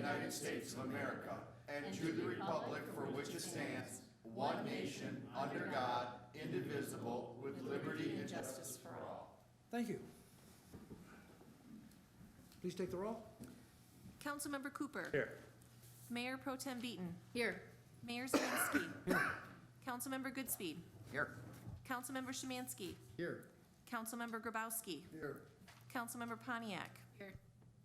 United States of America and to the republic for which it stands, one nation, under God, indivisible, with liberty and justice for all. Thank you. Please take the roll. Councilmember Cooper. Here. Mayor Pro Tem Beaton. Here. Mayor Zielinski. Here. Councilmember Goodspeed. Here. Councilmember Szymanski. Here. Councilmember Grabowski. Here. Councilmember Pontiac. Here.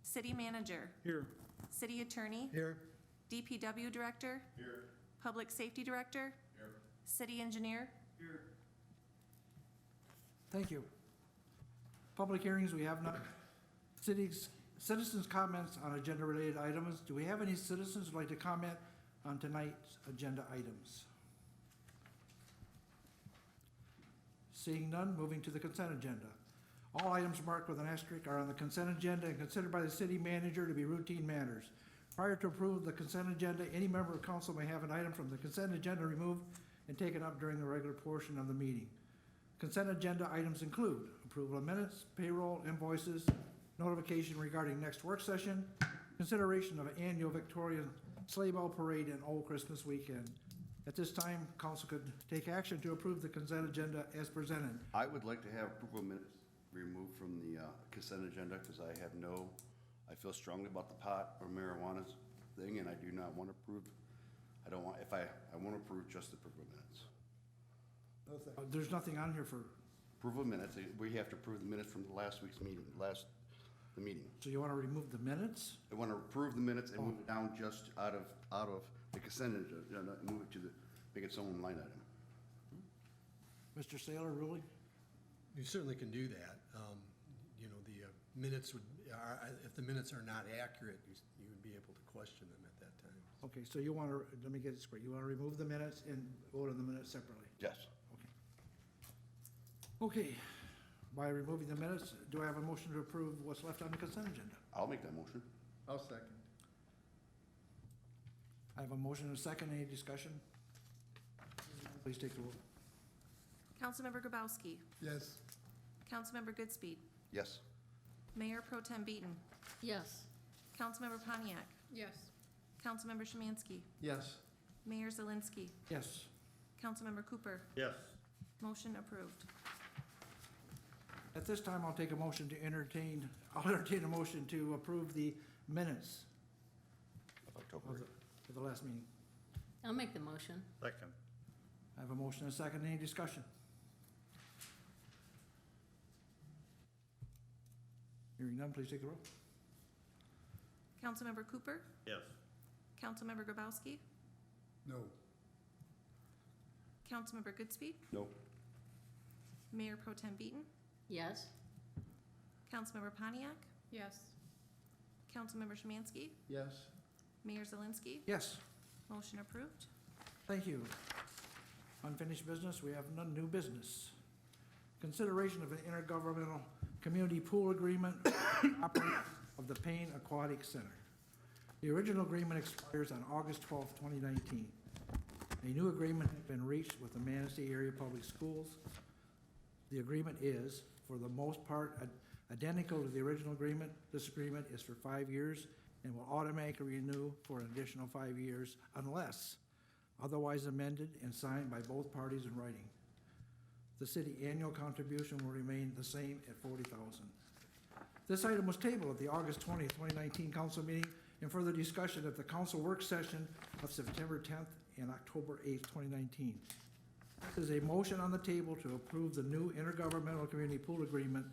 City Manager. Here. City Attorney. Here. DPW Director. Here. Public Safety Director. Here. City Engineer. Here. Thank you. Public hearings, we have none. Citizens' comments on agenda-related items. Do we have any citizens who'd like to comment on tonight's agenda items? Seeing none, moving to the consent agenda. All items marked with an asterisk are on the consent agenda and considered by the city manager to be routine matters. Prior to approval of the consent agenda, any member of council may have an item from the consent agenda removed and taken up during the regular portion of the meeting. Consent agenda items include approval of minutes, payroll, invoices, notification regarding next work session, consideration of an annual Victorian Sleigh Bell Parade and Old Christmas Weekend. At this time, council could take action to approve the consent agenda as presented. I would like to have approval of minutes removed from the consent agenda because I feel strongly about the pot or marijuana thing, and I do not want to approve. I want to approve just the approval of minutes. There's nothing on here for, Approval of minutes, we have to approve the minutes from the last week's meeting, the meeting. so you want to remove the minutes? I want to approve the minutes and move it down just out of the consent agenda, and move it to make its own line item. Mr. Saylor, ruling? You certainly can do that. You know, the minutes if the minutes are not accurate, you would be able to question them at that time. Okay, so you want to, let me get it straight. You want to remove the minutes and vote on the minutes separately? Yes. Okay, by removing the minutes, do I have a motion to approve what's left on the consent agenda? I'll make that motion. I'll second. I have a motion and a second. Any discussion? Please take the roll. Councilmember Grabowski. Yes. Councilmember Goodspeed. Yes. Mayor Pro Tem Beaton. Yes. Councilmember Pontiac. Yes. Councilmember Szymanski. Yes. Mayor Zielinski. Yes. Councilmember Cooper. Yes. Motion approved. At this time, I'll entertain a motion to approve the minutes Of of October. the last meeting. I'll make the motion. Second. I have a motion and a second. Any discussion? Hearing none, please take the roll. Councilmember Cooper. Yes. Councilmember Grabowski. No. Councilmember Goodspeed. No. Mayor Pro Tem Beaton. Yes. Councilmember Pontiac. Yes. Councilmember Szymanski. Yes. Mayor Zielinski. Yes, Motion approved. thank you. Unfinished business, we have none. New business. Consideration of an intergovernmental community pool agreement operation of the Payne Aquatic Center. The original agreement expires on August 12th, 2019. A new agreement has been reached with the Manistee Area Public Schools. The agreement is, for the most part, identical to the original agreement. This agreement is for 5 years and will automatically renew for an additional 5 years unless otherwise amended and signed by both parties in writing. The city annual contribution will remain the same at $40,000. This item was tabled at the August 20th, 2019 council meeting and further discussion at the council work session of September 10th and October 8th, 2019. There's a motion on the table to approve the new intergovernmental community pool agreement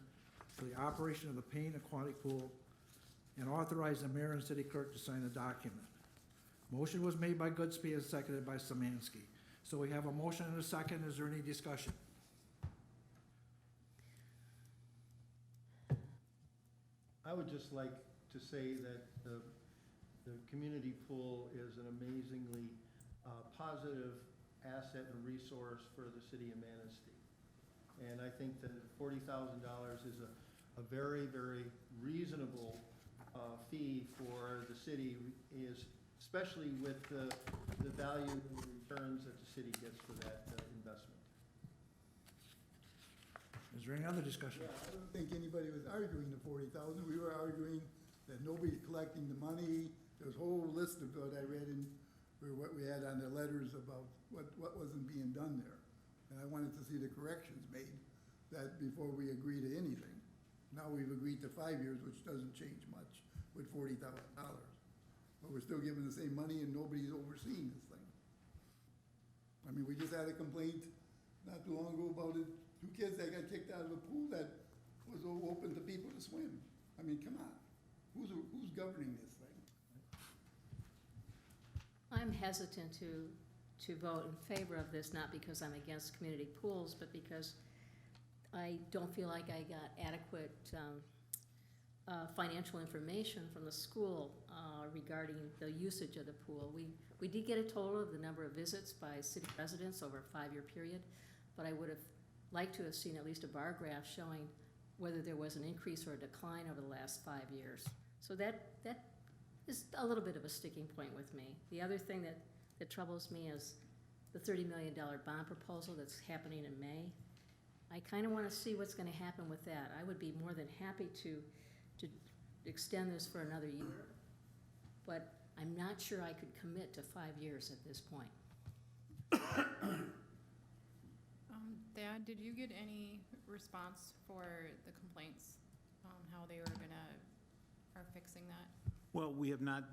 for the operation of the Payne Aquatic Pool and authorize the mayor and city clerk to sign the document. Motion was made by Goodspeed and seconded by Szymanski. So we have a motion and a second. Is there any discussion? I would just like to say that the community pool is an amazingly positive asset and resource for the city of Manistee. And I think that $40,000 is a very, very reasonable fee for the city, especially with the value and the returns that the city gets for that investment. Is there any other discussion? Yeah, I don't think anybody was arguing the 40,000. We were arguing that nobody's collecting the money, There's a whole list of what I read in, or what we had on the letters about what wasn't being done there. And I wanted to see the corrections made that before we agree to anything. Now we've agreed to 5 years, which doesn't change much with $40,000. But we're still giving the same money and nobody's overseeing this thing. I mean, we just had a complaint not too long ago about it, 2 kids that got kicked out of a pool that was open to people to swim. I mean, come on, who's governing this thing? I'm hesitant to vote in favor of this, not because I'm against community pools, but because I don't feel like I got adequate financial information from the school regarding the usage of the pool. We did get a total of the number of visits by city residents over a 5-year period, but I would have liked to have seen at least a bar graph showing whether there was an increase or a decline over the last 5 years. So that is a little bit of a sticking point with me. The other thing that troubles me is the $30 million bond proposal that's happening in May. I kind of want to see what's going to happen with that. I would be more than happy to extend this for another year, but I'm not sure I could commit to 5 years at this point. Dad, did you get any response for the complaints, how they are fixing that? Well, we have not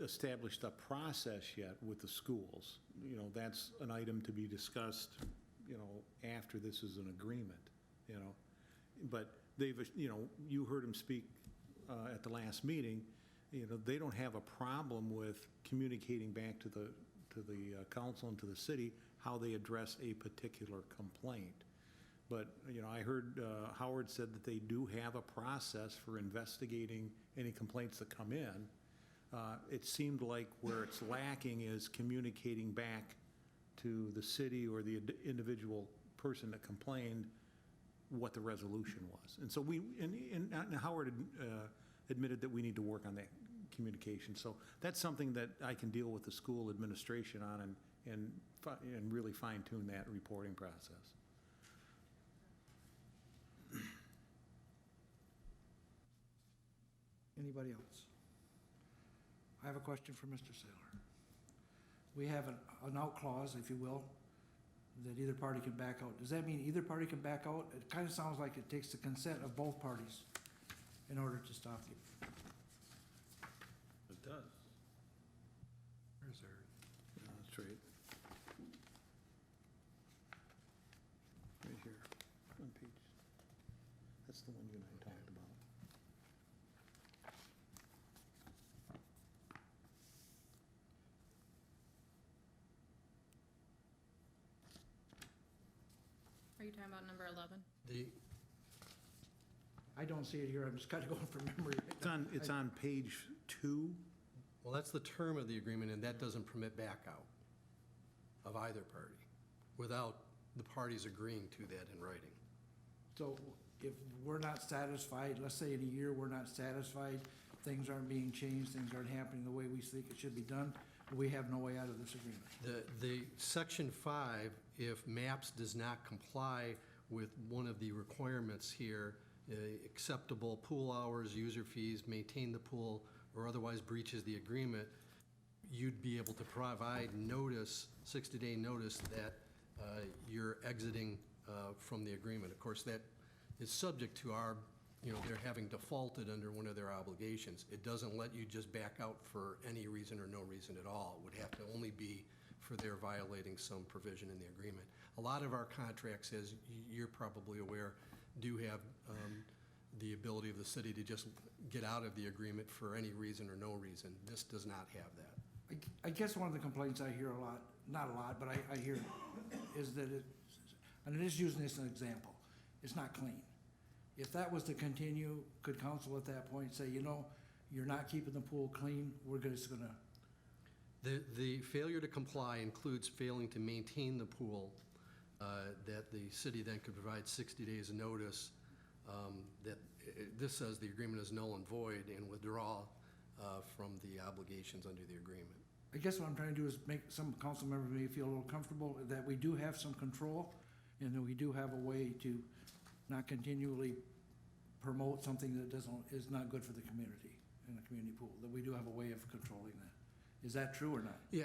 established a process yet with the schools. You know, that's an item to be discussed, you know, after this is an agreement, you know. But they've, you know, you heard him speak at the last meeting. You know, they don't have a problem with communicating back to the council and to the city how they address a particular complaint. But, you know, I heard Howard said that they do have a process for investigating any complaints that come in. It seemed like where it's lacking is communicating back to the city or the individual person that complained what the resolution was. And so and Howard admitted that we need to work on that communication. So that's something that I can deal with the school administration on and really fine tune that reporting process. Anybody else? I have a question for Mr. Saylor. We have an out clause, if you will, that either party can back out. Does that mean either party can back out? It kind of sounds like it takes the consent of both parties in order to stop you. It does. Where's our, Yeah, that's right. Right here, on page, that's the one you and I talked about. Are you talking about number 11? I don't see it here. I'm just kind of going from memory. It's on page 2. well, that's the term of the agreement, and that doesn't permit back out of either party without the parties agreeing to that in writing. So if we're not satisfied, let's say in a year we're not satisfied, things aren't being changed, things aren't happening the way we think it should be done, we have no way out of this agreement. The section 5, if MAPS does not comply with one of the requirements here, acceptable pool hours, user fees, maintain the pool, or otherwise breaches the agreement, you'd be able to provide notice, 60-day notice, that you're exiting from the agreement. Of course, that is subject to our, they're having defaulted under one of their obligations. It doesn't let you just back out for any reason or no reason at all. It would have to only be for their violating some provision in the agreement. A lot of our contracts, as you're probably aware, do have the ability of the city to just get out of the agreement for any reason or no reason. This does not have that. I guess one of the complaints I hear a lot, not a lot, but I hear is that and I'm just using this as an example, it's not clean. If that was to continue, could council at that point say, you're not keeping the pool clean, we're just gonna. The failure to comply includes failing to maintain the pool, that the city then could provide 60 days of notice, that this says the agreement is null and void, and withdraw from the obligations under the agreement. I guess what I'm trying to do is make some council members maybe feel a little comfortable that we do have some control and that we do have a way to not continually promote something that is not good for the community. in a community pool, that we do have a way of controlling that. Is that true or not? Yeah,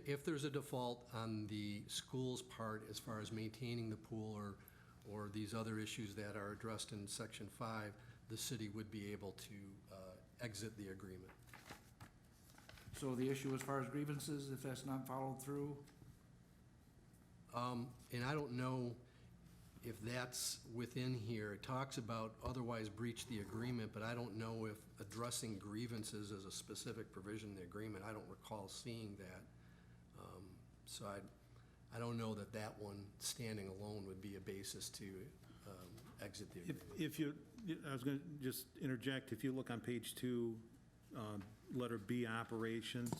if there's a default on the school's part as far as maintaining the pool or these other issues that are addressed in Section 5, the city would be able to exit the agreement. So the issue as far as grievances, if that's not followed through, And I don't know if that's within here. It talks about otherwise breach the agreement, but I don't know if addressing grievances is a specific provision in the agreement. I don't recall seeing that. So I don't know that that one standing alone would be a basis to exit the agreement. If you, I was going to just interject, if you look on page 2, letter B, operations,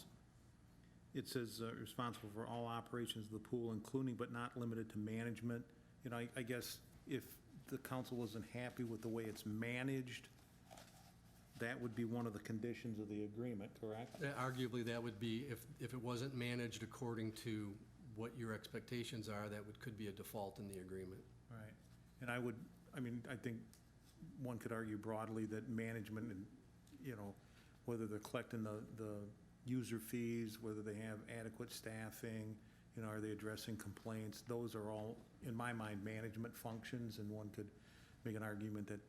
it says responsible for all operations of the pool, including but not limited to management. You know, I guess if the council isn't happy with the way it's managed, that would be one of the conditions of the agreement, correct? Arguably, that would be, if it wasn't managed according to what your expectations are, that could be a default in the agreement. Right. And I think one could argue broadly that management and, you know, whether they're collecting the user fees, whether they have adequate staffing, you know, are they addressing complaints? Those are all, in my mind, management functions, and one could make an argument that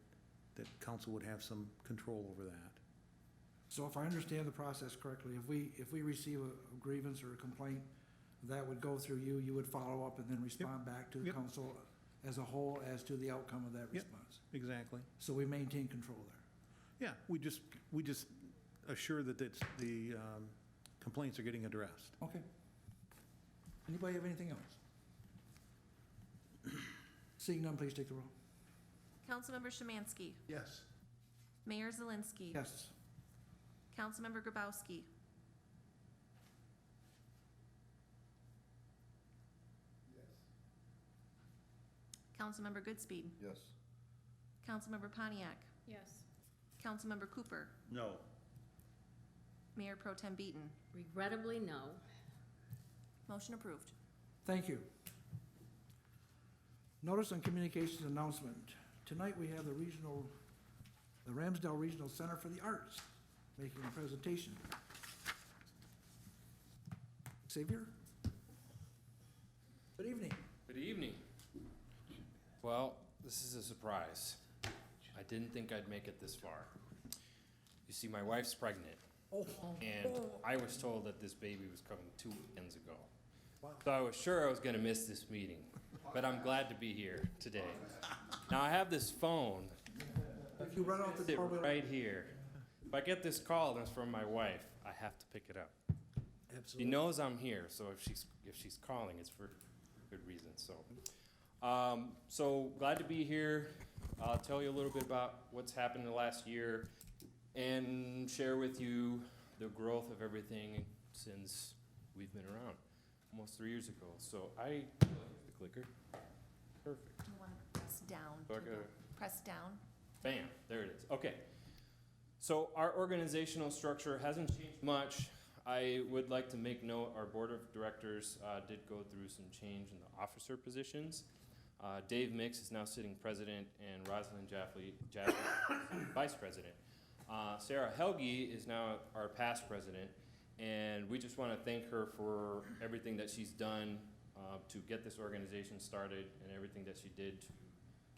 council would have some control over that. so if I understand the process correctly, if we receive a grievance or a complaint, that would go through you, you would follow up and then respond back to the Yep. council as a whole as to the outcome of that Yep. response. Exactly. So we maintain control there. Yeah, we just assure that the complaints are getting addressed. Okay. Anybody have anything else? Seeing none, please take the roll. Councilmember Szymanski. Yes. Mayor Zelinski. Yes. Councilmember Grabowski. Councilmember Goodspeed. Yes. Councilmember Pontiac. Yes. Councilmember Cooper. No. Mayor Pro Tem Beaton. Regrettably, no. Motion approved. Thank you. Notice on communications announcement. Tonight we have the Ramsdale Regional Center for the Arts making a presentation. Xavier? Good evening. Good evening. Well, this is a surprise. I didn't think I'd make it this far. You see, my wife's pregnant, Oh, and I was told that this baby was coming 2 weekends ago. wow. So I was sure I was gonna miss this meeting, but I'm glad to be here today. Now, I have this phone If you run out the sit door, we'll- right here. If I get this call and it's from my wife, I have to pick it up. She Absolutely. knows I'm here, so if she's calling, it's for good reason, so. So glad to be here. I'll tell you a little bit about what's happened in the last year and share with you the growth of everything since we've been around, almost 3 years ago. So the clicker, perfect. You want to press down. So I to the- gotta- Press down. Bam, there it is. Okay. So our organizational structure hasn't changed much. I would like to make note, our board of directors did go through some change in the officer positions. Dave Mix is now sitting president, and Rosalind Jaffley vice president. Sarah Helge is now our past president, and we just want to thank her for everything that she's done to get this organization started and everything that she did to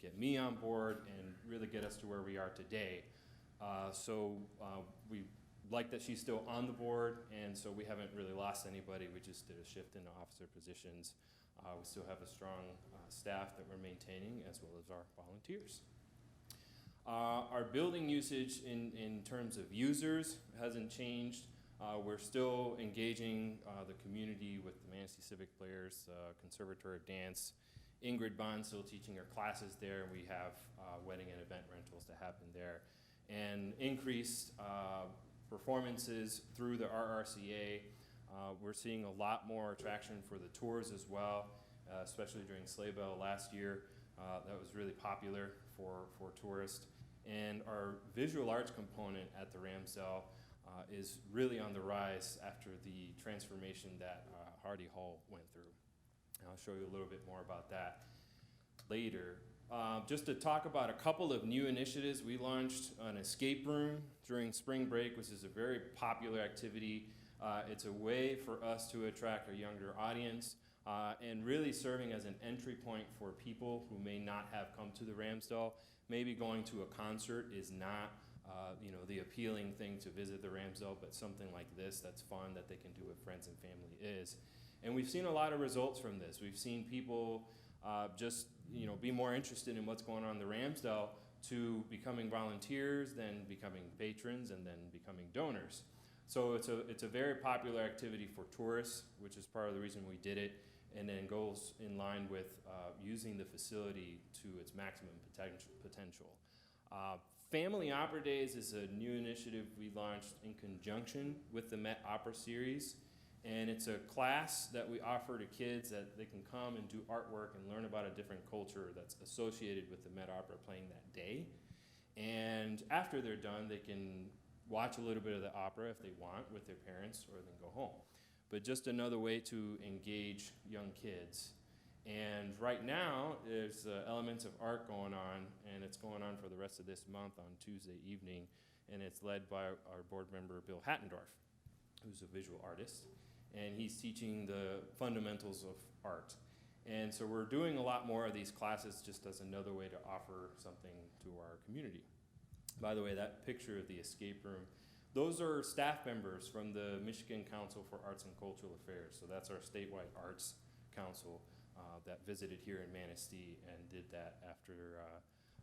get me on board and really get us to where we are today. We like that she's still on the board, and so we haven't really lost anybody. We just did a shift in the officer positions. We still have a strong staff that we're maintaining, as well as our volunteers. Our building usage in terms of users hasn't changed. We're still engaging the community with the Manistee Civic Players, Conservatory of Dance. Ingrid Bond still teaching her classes there. We have wedding and event rentals to happen there. And increased performances through the RRCA. We're seeing a lot more attraction for the tours as well, especially during Sleigh Bell last year. That was really popular for tourists. And our visual arts component at the Ramsdale is really on the rise after the transformation that Hardy Hall went through. And I'll show you a little bit more about that later. just to talk about a couple of new initiatives. We launched an escape room during spring break, which is a very popular activity. It's a way for us to attract a younger audience and really serving as an entry point for people who may not have come to the Ramsdell. Maybe going to a concert is not the appealing thing to visit the Ramsdell, but something like this that's fun that they can do with friends and family is. And we've seen a lot of results from this. We've seen people just be more interested in what's going on in the Ramsdell to becoming volunteers, then becoming patrons, and then becoming donors. So it's a very popular activity for tourists, which is part of the reason we did it, and then goes in line with using the facility to its maximum potential. Family Opera Days is a new initiative we launched in conjunction with the Met Opera Series. And it's a class that we offer to kids that they can come and do artwork and learn about a different culture that's associated with the Met Opera playing that day. And after they're done, they can watch a little bit of the opera if they want with their parents, or then go home. But just another way to engage young kids. And right now, there's elements of art going on, and it's going on for the rest of this month on Tuesday evening, and it's led by our board member, Bill Hattendorf, who's a visual artist, and he's teaching the fundamentals of art. And so we're doing a lot more of these classes just as another way to offer something to our community. By the way, that picture of the escape room, those are staff members from the Michigan Council for Arts and Cultural Affairs. So that's our statewide arts council that visited here in Manistee and did that after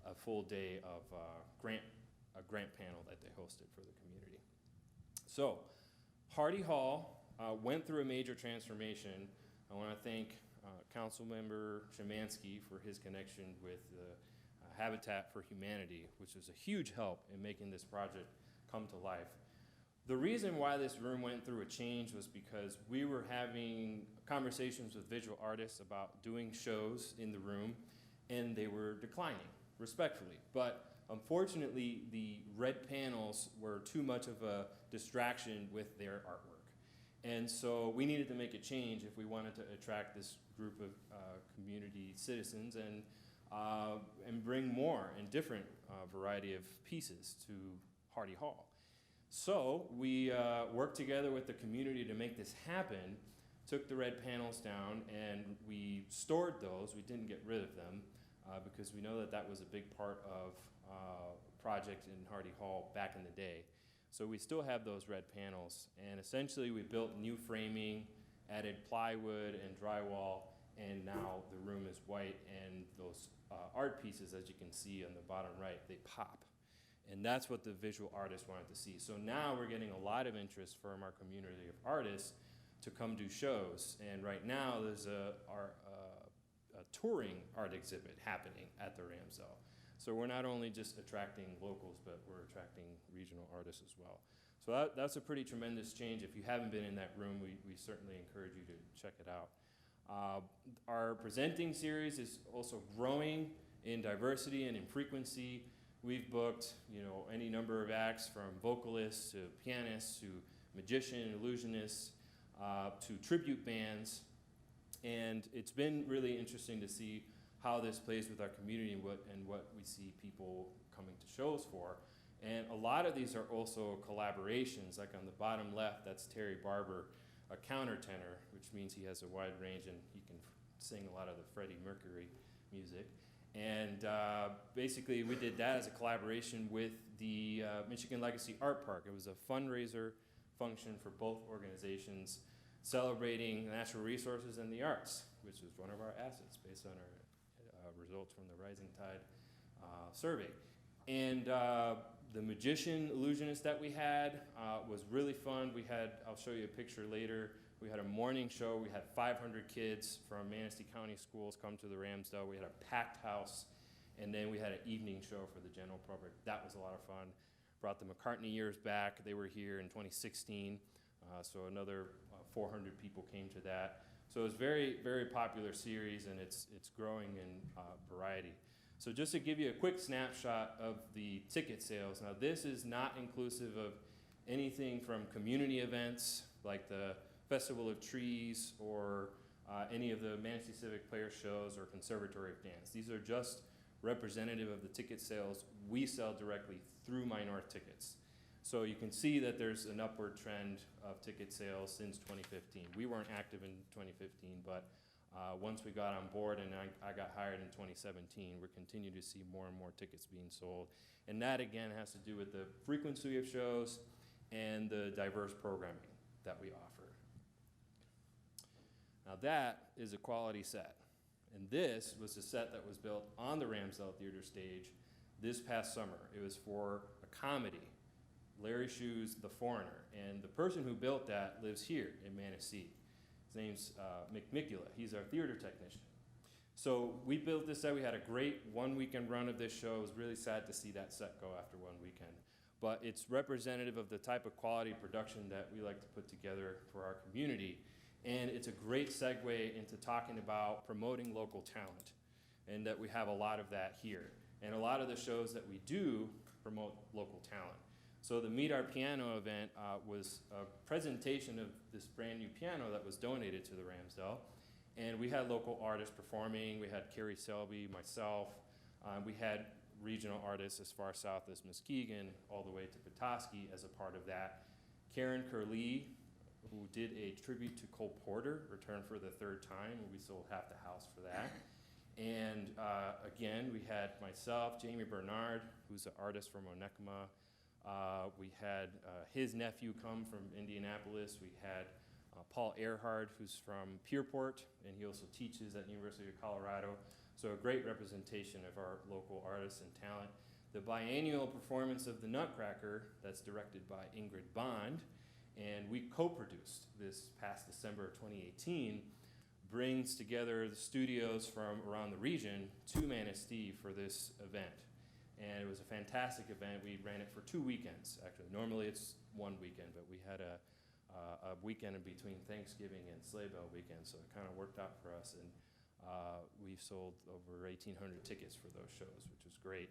a full day of a grant panel that they hosted for the community. So Hardy Hall went through a major transformation. I want to thank Councilmember Szymanski for his connection with Habitat for Humanity, which was a huge help in making this project come to life. The reason why this room went through a change was because we were having conversations with visual artists about doing shows in the room, and they were declining, respectfully. But unfortunately, the red panels were too much of a distraction with their artwork. And so we needed to make a change if we wanted to attract this group of community citizens and bring more and different variety of pieces to Hardy Hall. So we worked together with the community to make this happen, took the red panels down, and we stored those. We didn't get rid of them because we know that that was a big part of project in Hardy Hall back in the day. So we still have those red panels, and essentially we built new framing, added plywood and drywall, and now the room is white, and those art pieces, as you can see on the bottom right, they pop. And that's what the visual artists wanted to see. So now we're getting a lot of interest from our community of artists to come do shows. And right now there's a touring art exhibit happening at the Ramsdell. So we're not only just attracting locals, but we're attracting regional artists as well. So that's a pretty tremendous change. If you haven't been in that room, we certainly encourage you to check it out. Our presenting series is also growing in diversity and in frequency. We've booked, any number of acts, from vocalists to pianists to magician and illusionists to tribute bands. And it's been really interesting to see how this plays with our community and what we see people coming to shows for. And a lot of these are also collaborations. Like on the bottom left, that's Terry Barber, a countertenor, which means he has a wide range and he can sing a lot of the Freddie Mercury music. And basically we did that as a collaboration with the Michigan Legacy Art Park. It was a fundraiser function for both organizations celebrating natural resources and the arts, which is one of our assets based on our results from the Rising Tide survey. And the magician illusionist that we had was really fun. We had, I'll show you a picture later, we had a morning show. We had 500 kids from Manistee County schools come to the Ramsdell. We had a packed house, and then we had an evening show for the general public. That was a lot of fun. Brought the McCartney years back. They were here in 2016, so another 400 people came to that. So it was very, very popular series, and it's growing in variety. So just to give you a quick snapshot of the ticket sales. Now this is not inclusive of anything from community events like the Festival of Trees or any of the Manistee Civic Players shows or Conservatory of Dance. These are just representative of the ticket sales we sell directly through My North Tickets. So you can see that there's an upward trend of ticket sales since 2015. We weren't active in 2015, but once we got on board and I got hired in 2017, we're continuing to see more and more tickets being sold. And that again has to do with the frequency of shows and the diverse programming that we offer. Now that is a quality set. And this was a set that was built on the Ramsdale Theater stage this past summer. It was for a comedy, Larry Shue's The Foreigner. And the person who built that lives here in Manistee. His name's Mick Mikula. He's our theater technician. So we built this set. We had a great one weekend run of this show. It was really sad to see that set go after one weekend. But it's representative of the type of quality production that we like to put together for our community. And it's a great segue into talking about promoting local talent, and that we have a lot of that here. And a lot of the shows that we do promote local talent. So the Meet Our Piano event was a presentation of this brand new piano that was donated to the Ramsdale. And we had local artists performing. We had Carrie Selby, myself. We had regional artists as far south as Muskegon, all the way to Petoskey as a part of that. Karen Curlee, who did a tribute to Cole Porter, returned for the third time, and we sold half the house for that. And again, we had myself, Jamie Bernard, who's an artist from Onekama. We had his nephew come from Indianapolis. We had Paul Earhart, who's from Pierport, and he also teaches at the University of Colorado. So a great representation of our local artists and talent. The biennial performance of The Nutcracker, that's directed by Ingrid Bond, and we co-produced this past December of 2018, brings together the studios from around the region to Manistee for this event. And it was a fantastic event. We ran it for 2 weekends, actually. Normally it's one weekend, but we had a weekend in between Thanksgiving and Sleigh Bell weekend, so it kind of worked out for us. And we sold over 1,800 tickets for those shows, which was great.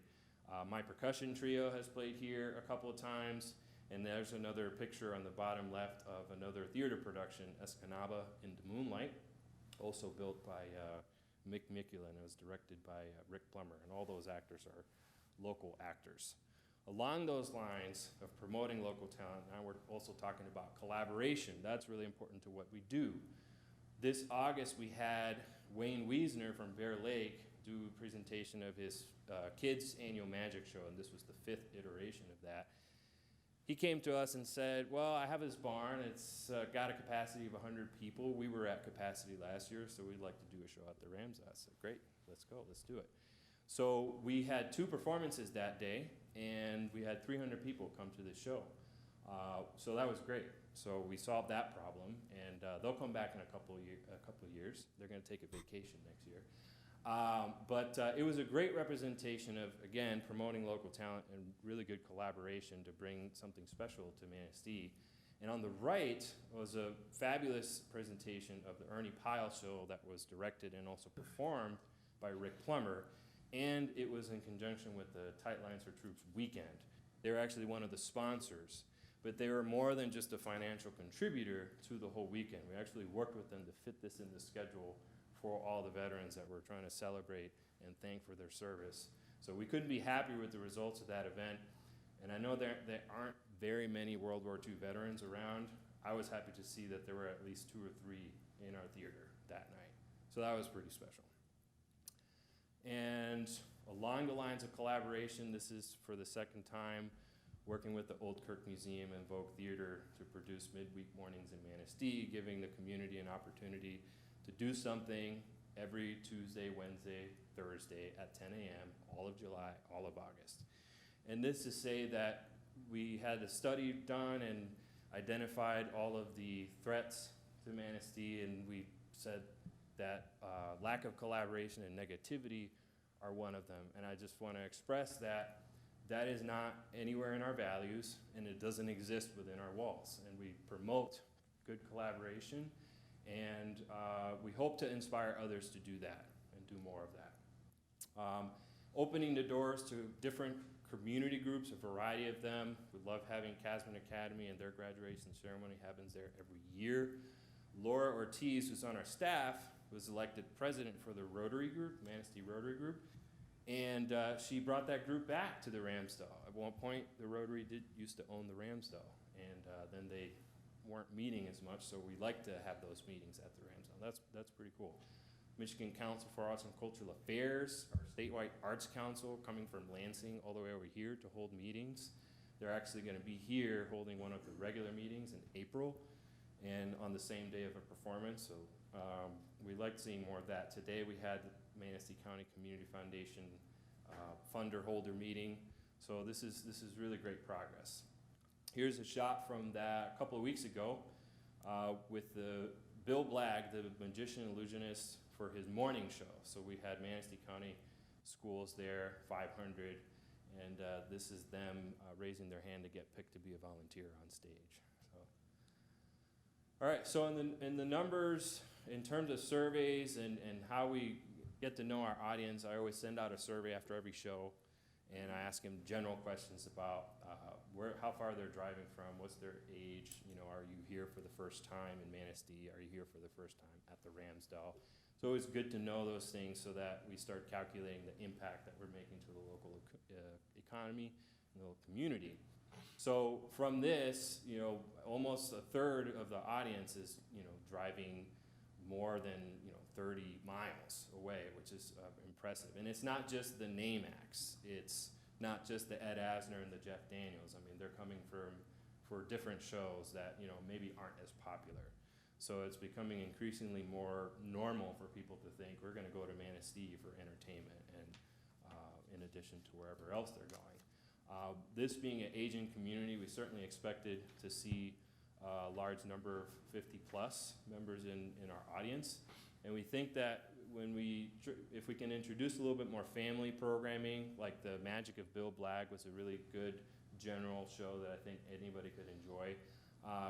My percussion trio has played here a couple of times, and there's another picture on the bottom left of another theater production, Escanaba in the Moonlight, also built by Mick Mikula, and it was directed by Rick Plummer, and all those actors are local actors. Along those lines of promoting local talent, now we're also talking about collaboration. That's really important to what we do. This August, we had Wayne Wiesner from Bear Lake do a presentation of his kids' annual magic show, and this was the 5th iteration of that. He came to us and said, well, I have this barn. It's got a capacity of 100 people. We were at capacity last year, so we'd like to do a show at the Ramsdale. I said, great, let's go, let's do it. So we had 2 performances that day, and we had 300 people come to the show. So that was great. So we solved that problem, and they'll come back in a couple of years. They're going to take a vacation next year. But it was a great representation of, again, promoting local talent and really good collaboration to bring something special to Manistee. And on the right was a fabulous presentation of the Ernie Pyle show that was directed and also performed by Rick Plummer. And it was in conjunction with the Tight Lines for Troops weekend. They were actually one of the sponsors, but they were more than just a financial contributor to the whole weekend. We actually worked with them to fit this in the schedule for all the veterans that we're trying to celebrate and thank for their service. So we couldn't be happier with the results of that event. And I know there aren't very many World War II veterans around. I was happy to see that there were at least 2 or 3 in our theater that night. So that was pretty special. And along the lines of collaboration, this is for the 2nd time, working with the Old Kirk Museum and Vogue Theater to produce midweek mornings in Manistee, giving the community an opportunity to do something every Tuesday, Wednesday, Thursday at 10 a.m., all of July, all of August. And this to say that we had a study done and identified all of the threats to Manistee, and we said that lack of collaboration and negativity are one of them. And I just want to express that that is not anywhere in our values, and it doesn't exist within our walls. And we promote good collaboration, and we hope to inspire others to do that and do more of that. Opening the doors to different community groups, a variety of them. We love having Casman Academy, and their graduation ceremony happens there every year. Laura Ortiz, who's on our staff, was elected president for the Rotary Group, Manistee Rotary Group. And she brought that group back to the Ramsdale. At one point, the Rotary used to own the Ramsdale, and then they weren't meeting as much, so we like to have those meetings at the Ramsdale. That's pretty cool. Michigan Council for Arts and Cultural Affairs, our statewide arts council, coming from Lansing all the way over here to hold meetings. They're actually going to be here holding one of the regular meetings in April, and on the same day of a performance. So we like seeing more of that. Today we had the Manistee County Community Foundation funder holder meeting. So this is really great progress. Here's a shot from that a couple of weeks ago with the Bill Blagg, the magician illusionist, for his morning show. So we had Manistee County schools there, 500, and this is them raising their hand to get picked to be a volunteer on stage. So, all right, so in the numbers, in terms of surveys and how we get to know our audience, I always send out a survey after every show, and I ask them general questions about how far they're driving from, what's their age, are you here for the first time in Manistee, are you here for the first time at the Ramsdale? It's always good to know those things so that we start calculating the impact that we're making to the local economy and the local community. So from this, almost a third of the audience is, driving more than, 30 miles away, which is impressive. And it's not just the name acts. It's not just the Ed Asner and the Jeff Daniels. I mean, they're coming for different shows that, maybe aren't as popular. So it's becoming increasingly more normal for people to think we're going to go to Manistee for entertainment, and in addition to wherever else they're going. This being an aging community, we certainly expected to see a large number of 50-plus members in our audience. And we think that if we can introduce a little bit more family programming, like the Magic of Bill Blagg was a really good general show that I think anybody could enjoy.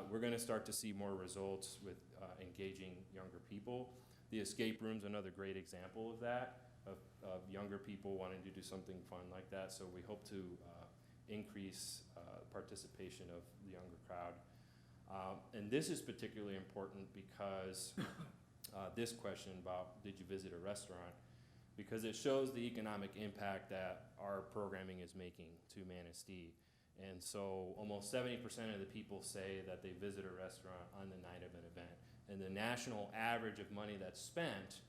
We're going to start to see more results with engaging younger people. The escape room's another great example of that, of younger people wanting to do something fun like that. So we hope to increase participation of the younger crowd. And this is particularly important because this question about did you visit a restaurant, because it shows the economic impact that our programming is making to Manistee. And so almost 70% of the people say that they visit a restaurant on the night of an event. And the national average of money that's spent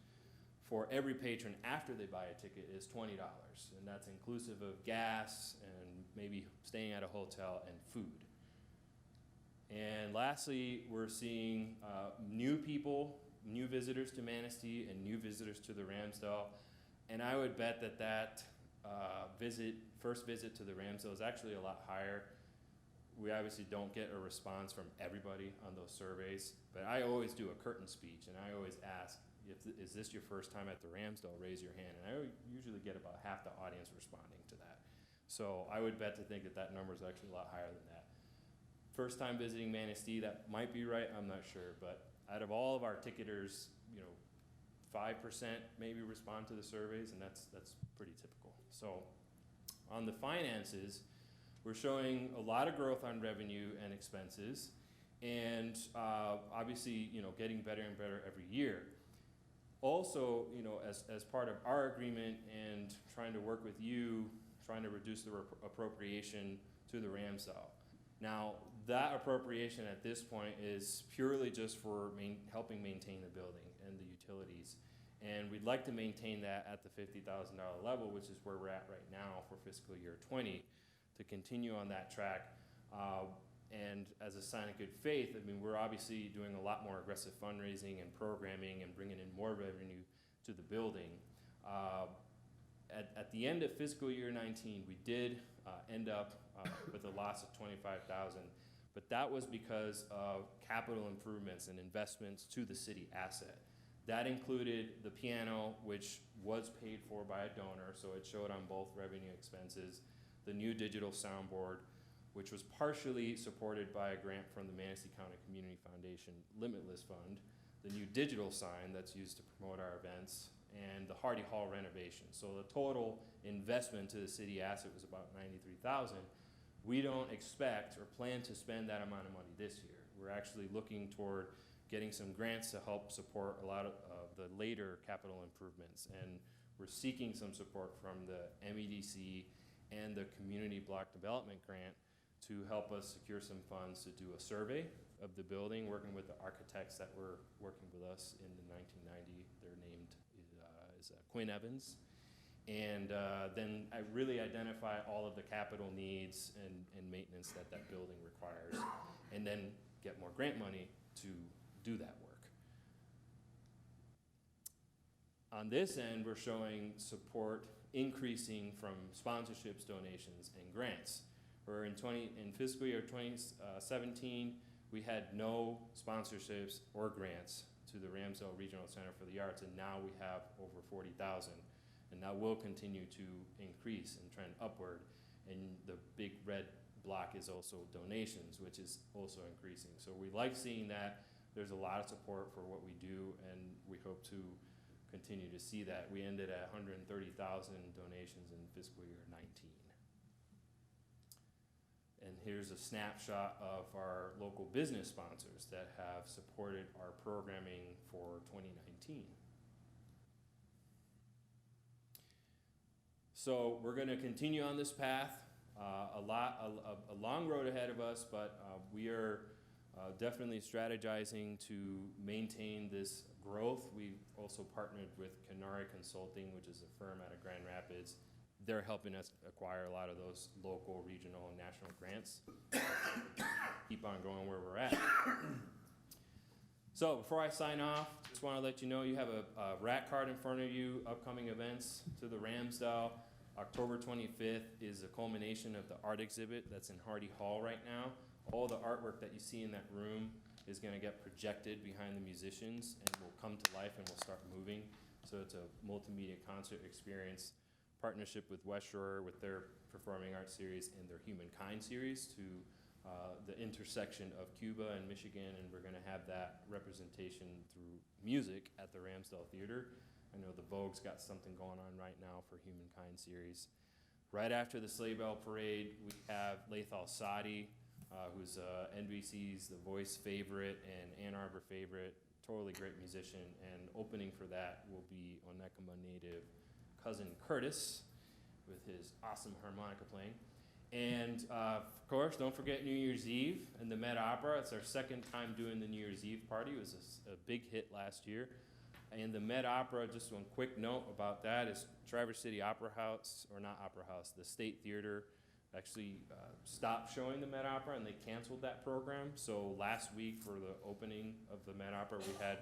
for every patron after they buy a ticket is $20. And that's inclusive of gas and maybe staying at a hotel and food. And lastly, we're seeing new people, new visitors to Manistee and new visitors to the Ramsdale. And I would bet that first visit to the Ramsdale is actually a lot higher. We obviously don't get a response from everybody on those surveys, but I always do a curtain speech, and I always ask, is this your first time at the Ramsdale? Raise your hand. And I usually get about half the audience responding to that. So I would bet to think that number is actually a lot higher than that. First time visiting Manistee, that might be right, I'm not sure, but out of all of our ticketers, 5% maybe respond to the surveys, and that's pretty typical. So on the finances, we're showing a lot of growth on revenue and expenses, and obviously, getting better and better every year. Also, as part of our agreement and trying to work with you, trying to reduce the appropriation to the Ramsdale. Now, that appropriation at this point is purely just for helping maintain the building and the utilities. And we'd like to maintain that at the $50,000 level, which is where we're at right now for fiscal year 20, to continue on that track. And as a sign of good faith, we're obviously doing a lot more aggressive fundraising and programming and bringing in more revenue to the building. At the end of fiscal year 19, we did end up with a loss of $25,000, but that was because of capital improvements and investments to the city asset. That included the piano, which was paid for by a donor, so it showed on both revenue expenses, the new digital soundboard, which was partially supported by a grant from the Manistee County Community Foundation Limitless Fund, the new digital sign that's used to promote our events, and the Hardy Hall renovation. So the total investment to the city asset was about $93,000. We don't expect or plan to spend that amount of money this year. We're actually looking toward getting some grants to help support a lot of the later capital improvements. And we're seeking some support from the MEDC and the Community Block Development Grant to help us secure some funds to do a survey of the building, working with the architects that were working with us in the 1990. They're named is Quinn Evans. And then I really identify all of the capital needs and maintenance that that building requires, and then get more grant money to do that work. On this end, we're showing support increasing from sponsorships, donations, and grants. Where in fiscal year 2017, we had no sponsorships or grants to the Ramsdale Regional Center for the Arts, and now we have over 40,000. And that will continue to increase and trend upward. And the big red block is also donations, which is also increasing. So we like seeing that. There's a lot of support for what we do, and we hope to continue to see that. We ended at 130,000 donations in fiscal year 19. And here's a snapshot of our local business sponsors that have supported our programming for 2019. So we're going to continue on this path. A long road ahead of us, but we are definitely strategizing to maintain this growth. We've also partnered with Canary Consulting, which is a firm out of Grand Rapids. They're helping us acquire a lot of those local, regional, and national grants. Keep on going where we're at. So before I sign off, just want to let you know you have a rat card in front of you, upcoming events to the Ramsdale. October 25th is the culmination of the art exhibit that's in Hardy Hall right now. All the artwork that you see in that room is going to get projected behind the musicians and will come to life and will start moving. So it's a multimedia concert experience. Partnership with West Shore with their performing arts series and their Humankind series to the intersection of Cuba and Michigan, and we're going to have that representation through music at the Ramsdale Theater. I know the Vogue's got something going on right now for Humankind series. Right after the Sleigh Bell Parade, we have Lathal Sadi, who's NBC's The Voice favorite and Ann Arbor favorite, totally great musician, and opening for that will be Onekama native cousin Curtis with his awesome harmonica playing. And of course, don't forget New Year's Eve and the Met Opera. It's our second time doing the New Year's Eve party. It was a big hit last year. And the Met Opera, just one quick note about that, is Traverse City Opera House, or not Opera House, the State Theater actually stopped showing the Met Opera and they canceled that program. So last week for the opening of the Met Opera, we had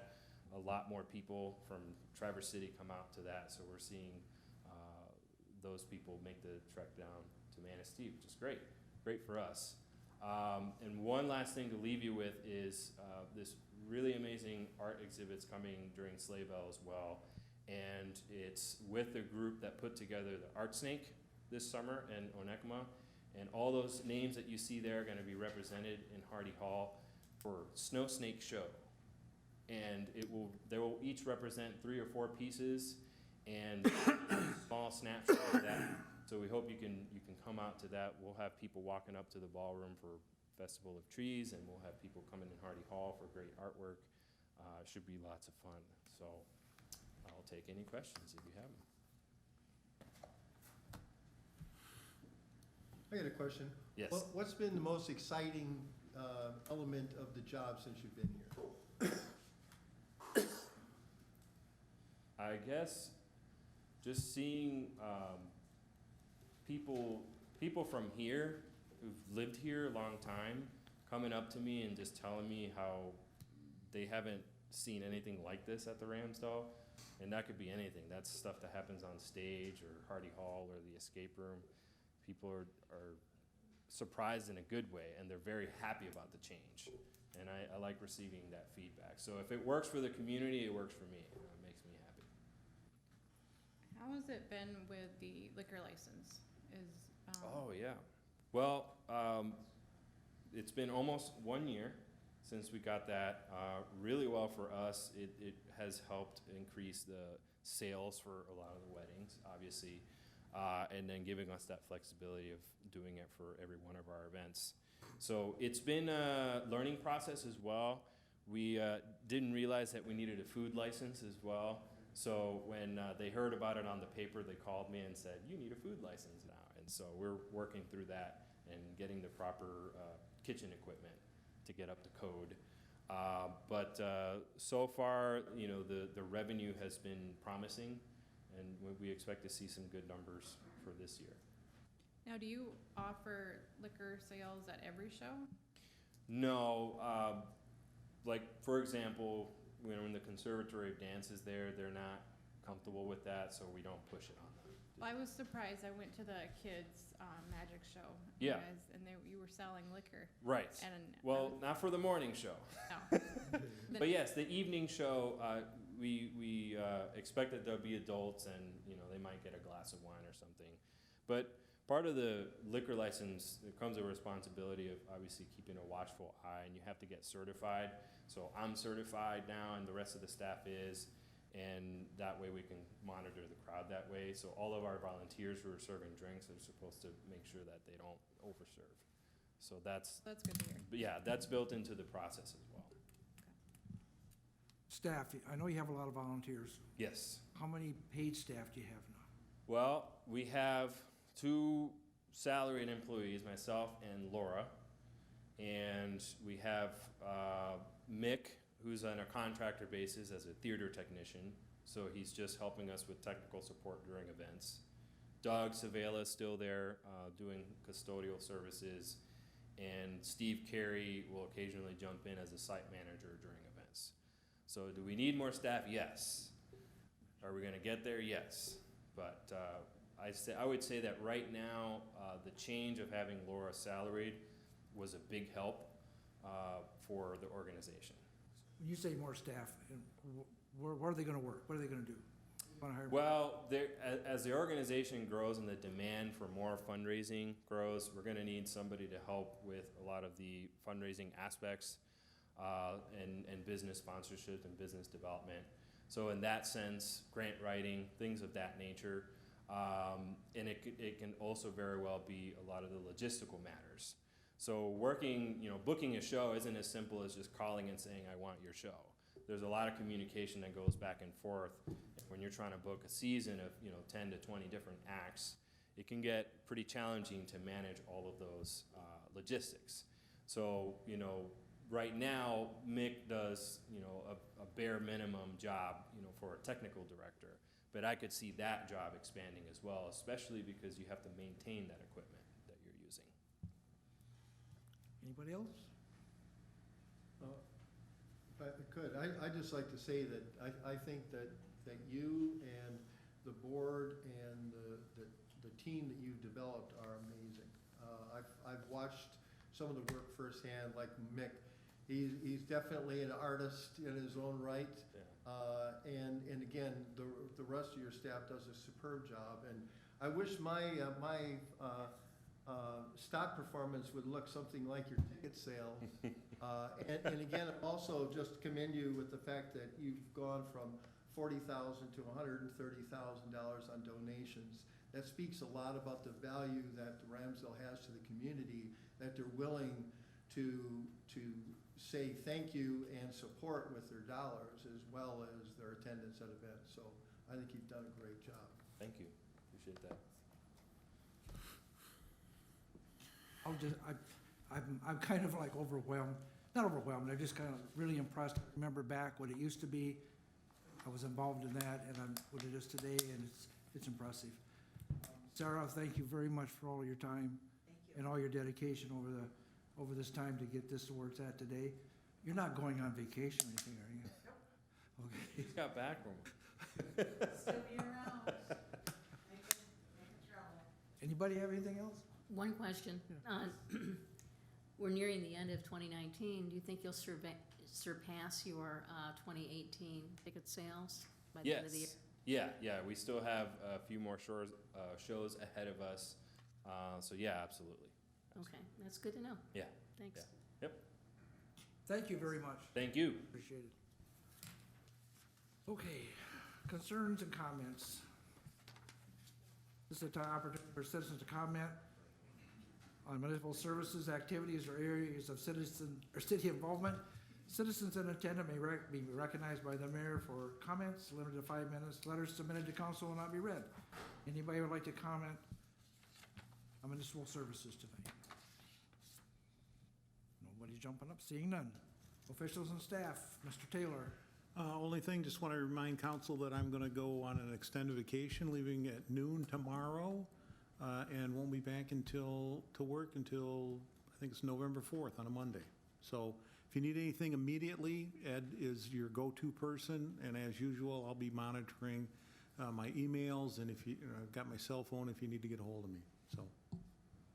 a lot more people from Traverse City come out to that. So we're seeing those people make the trek down to Manistee, which is great. Great for us. And one last thing to leave you with is this really amazing art exhibit's coming during Sleigh Bell as well. And it's with a group that put together the Art Snake this summer in Onekama. And all those names that you see there are going to be represented in Hardy Hall for Snow Snake Show. And they will each represent 3 or 4 pieces and a small snapshot of that. So we hope you can come out to that. We'll have people walking up to the ballroom for Festival of Trees, and we'll have people coming in Hardy Hall for great artwork. Should be lots of fun. So I'll take any questions if you have them. I got a question. Yes. What's been the most exciting element of the job since you've been here? I guess just seeing people from here who've lived here a long time coming up to me and just telling me how they haven't seen anything like this at the Ramsdale. And that could be anything. That's stuff that happens on stage or Hardy Hall or the escape room. People are surprised in a good way, and they're very happy about the change. And I like receiving that feedback. So if it works for the community, it works for me. It makes me happy. How has it been with the liquor license? Oh, yeah. Well, it's been almost 1 year since we got that. Really well for us. It has helped increase the sales for a lot of the weddings, obviously, and then giving us that flexibility of doing it for every one of our events. So it's been a learning process as well. We didn't realize that we needed a food license as well. So when they heard about it on the paper, they called me and said, "You need a food license now." And so we're working through that and getting the proper kitchen equipment to get up to code. But so far, you know, the revenue has been promising, and we expect to see some good numbers for this year. Now, do you offer liquor sales at every show? No, like for example, when the Conservatory of Dance is there, they're not comfortable with that, so we don't push it on them. Well, I was surprised. I went to the kids' magic show. Yeah. You were selling liquor. Right. And Well, not for the morning show. no. But yes, the evening show, we expect that there'll be adults and, you know, they might get a glass of wine or something. But part of the liquor license, there comes a responsibility of obviously keeping a watchful eye, and you have to get certified. So I'm certified now, and the rest of the staff is, and that way we can monitor the crowd that way. So all of our volunteers who are serving drinks are supposed to make sure that they don't overserve. So that's That's good to hear. but yeah, that's built into the process as well. Staff, I know you have a lot of volunteers. Yes. How many paid staff do you have now? Well, we have 2 salaried employees, myself and Laura. And we have Mick, who's on a contractor basis as a theater technician. So he's just helping us with technical support during events. Doug Savela is still there doing custodial services. And Steve Carey will occasionally jump in as a site manager during events. So do we need more staff? Yes. Are we gonna get there? Yes. But I would say that right now, the change of having Laura salaried was a big help for the organization. When you say more staff, where are they gonna work? What are they gonna do? Wanna hire? Well, as the organization grows and the demand for more fundraising grows, we're gonna need somebody to help with a lot of the fundraising aspects and business sponsorship and business development. So in that sense, grant writing, things of that nature. And it can also very well be a lot of the logistical matters. So booking a show isn't as simple as just calling and saying, "I want your show." There's a lot of communication that goes back and forth. When you're trying to book a season of 10 to 20 different acts, it can get pretty challenging to manage all of those logistics. So right now Mick does a bare minimum job for a technical director, but I could see that job expanding as well, especially because you have to maintain that equipment that you're using. Anybody else? If I could, I'd just like to say that I think that you and the board and the team that you've developed are amazing. I've watched some of the work firsthand, like Mick. He's definitely an artist in his own right. Yeah. And again, the rest of your staff does a superb job. And I wish my stock performance would look something like your ticket sales. And again, also just commend you with the fact that you've gone from $40,000 to $130,000 on donations. That speaks a lot about the value that Ramsdale has to the community, that they're willing to say thank you and support with their dollars as well as their attendance at events. So I think you've done a great job. Thank you. Appreciate that. I'm kind of like overwhelmed, not overwhelmed, I'm just kind of really impressed. I remember back what it used to be. I was involved in that, and what it is today, and it's impressive. Sarah, thank you very much for all your time and all your dedication over this time to get this to where it's at today. You're not going on vacation or anything, are you? Nope. Okay. He's got back room. Still be around. Making trouble. Anybody have anything else? One question. We're nearing the end of 2019. Do you think you'll surpass your 2018 ticket sales by the end of the year? Yeah. We still have a few more shows ahead of us. So yeah, absolutely. Okay, that's good to know. Yeah. Thanks. Yeah. Yep. Thank you very much. Thank you. Appreciate it. Okay, concerns and comments. This is a time opportunity for citizens to comment on municipal services, activities, or areas of citizen or city involvement. Citizens in attendance may be recognized by the mayor for comments, limited to 5 minutes. Letters submitted to council will not be read. Anybody would like to comment on municipal services tonight? Nobody's jumping up, seeing none. Officials and staff, Mr. Taylor. Only thing, just want to remind council that I'm going to go on an extended vacation, leaving at noon tomorrow, and won't be back to work until, I think it's November 4th on a Monday. So if you need anything immediately, Ed is your go-to person, and as usual, I'll be monitoring my emails, and I've got my cell phone if you need to get a hold of me. So,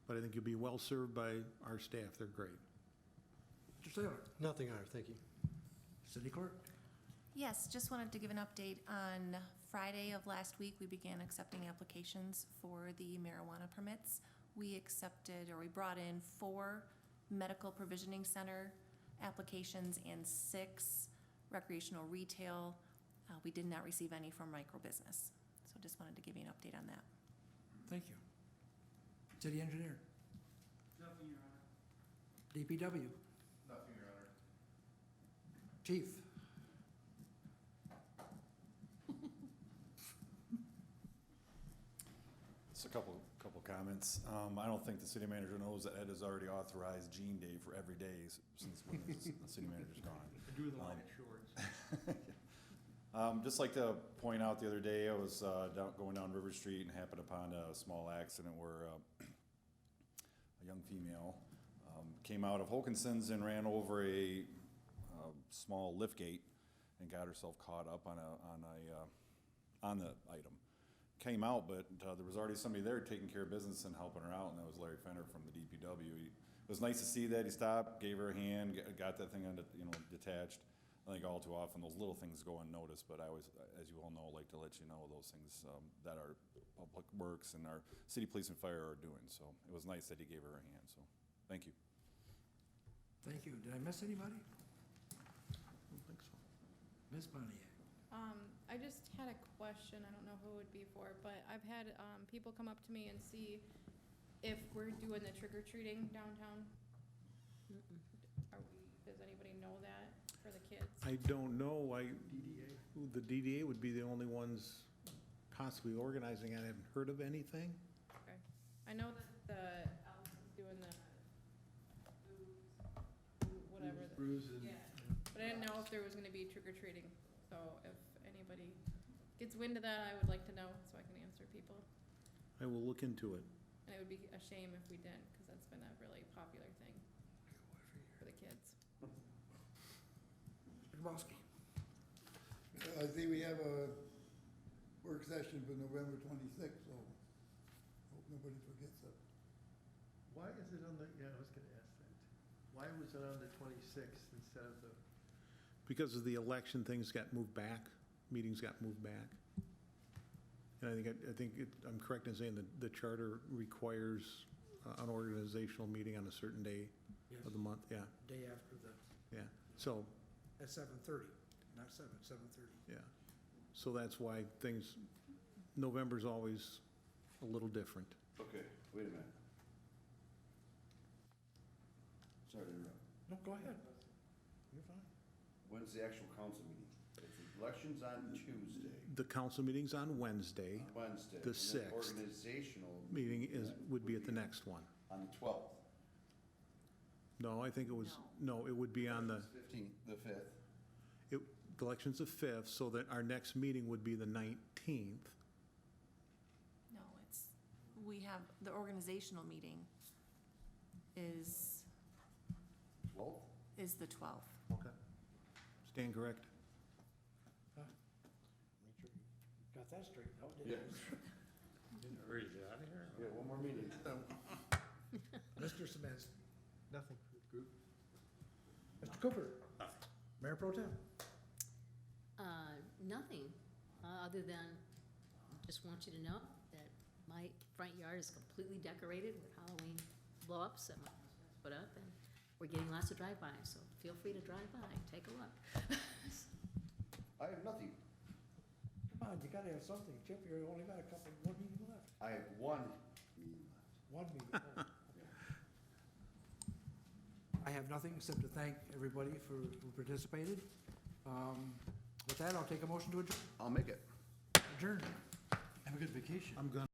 but I think you'll be well served by our staff. They're great. Mr. Taylor. Nothing, Honor, thank you. City clerk. Yes, just wanted to give an update. On Friday of last week, we began accepting applications for the marijuana permits. We brought in 4 medical provisioning center applications and 6 recreational retail. We did not receive any from microbusiness. So just wanted to give you an update on that. Thank you. City engineer. Nothing, Your Honor. DPW. Nothing, Your Honor. Chief. Just a couple comments. I don't think the city manager knows that Ed has already authorized Jean Day for every day since when the city manager's gone. I drew the line at shorts. Just like to point out, the other day I was going down River Street and happened upon a small accident where a young female came out of Hokinson's and ran over a small lift gate and got herself caught up on the item. Came out, but there was already somebody there taking care of business and helping her out, and that was Larry Fenner from the DPW. It was nice to see that. He stopped, gave her a hand, got that thing detached. I think all too often those little things go unnoticed, but I always, as you all know, like to let you know those things that our public works and our city police and fire are doing. So it was nice that he gave her a hand. So thank you. Thank you. Did I miss anybody? I don't think so. Ms. Pontiac. I just had a question, I don't know who it would be for, but I've had, people come up to me and see if we're doing the trick or treating downtown. Does anybody know that for the kids? I don't know. DDA. The DDA would be the only ones possibly organizing. I haven't heard of anything. Okay. I know that the Alice is doing the whatever. Bruises. Yeah, but I didn't know if there was gonna be trick or treating, so if anybody gets wind of that, I would like to know so I can answer people. I will look into it. And it would be a shame if we didn't, because that's been a really popular thing for the kids. Mr. Kowalski. I see we have a work session for November 26th, so hope nobody forgets it. Why is it on the, yeah, I was gonna ask that. Why was it on the 26th instead of the? Because of the election, things got moved back, meetings got moved back. And I think I'm correct in saying that the charter requires an organizational meeting on a certain day of the month, yeah, Day after yeah. So, at 7:30, not 7:30. yeah, so that's why November's always a little different. Okay, wait a minute. Sorry to interrupt. No, go ahead. You're fine. When's the actual council meeting? If the election's on Tuesday, The council meeting's on Wednesday. Wednesday. The and then 6th. Organizational. Meeting would be at the next one. On the 12th. No, I think it was, no, it would be on the, 15th, the 5th. the election's the 5th, so that our next meeting would be the 19th. No, we have, the organizational meeting is 12th? the 12th. Okay. Stand correct. Make sure you got that straightened out, didn't you? Ready to get out of here? Yeah, one more meeting. Mr. Semansky. Nothing for the group. Mr. Cooper. Mayor Pro Tem. Nothing, other than just want you to know that my front yard is completely decorated with Halloween blow-ups that my husband's put up, and we're getting lots of drive-by, so feel free to drive by, take a look. I have nothing. Come on, you gotta have something. Chip, you only got one meeting left. I have one meeting left. One meeting. Oh, okay. I have nothing except to thank everybody who participated. With that, I'll take a motion to adjourn. I'll make it. Adjourn. Have a good vacation. I'm gonna